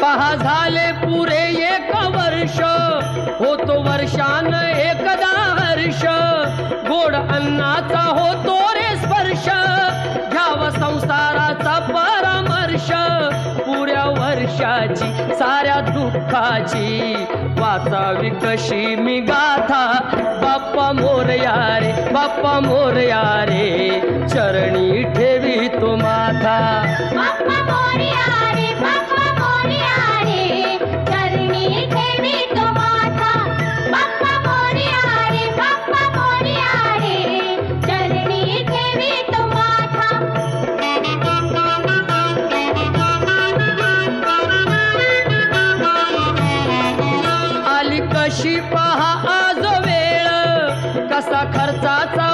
पहा झाले पुरे 1 वर्ष, होतो वर्षान एकदा हर्ष, गोड अन्नाचा होतो रे स्पर्श, घ्यावा संसाराचा परामर्श, पुऱ्या वर्षाची साऱ्या दुःखाची वाचावी कशी मी गाथा, बाप्पा मोरया रे, बाप्पा मोरया रे, चरणी ठेवी तो माथा, बाप्पा मोरया रे, बाप्पा मोरया रे, चरणी ठेवी तो माथा, बाप्पा मोरया रे, बाप्पा मोरया रे, चरणी ठेवी तो माथा. आली कशी पहा आज वेळ, कसा खर्चाचा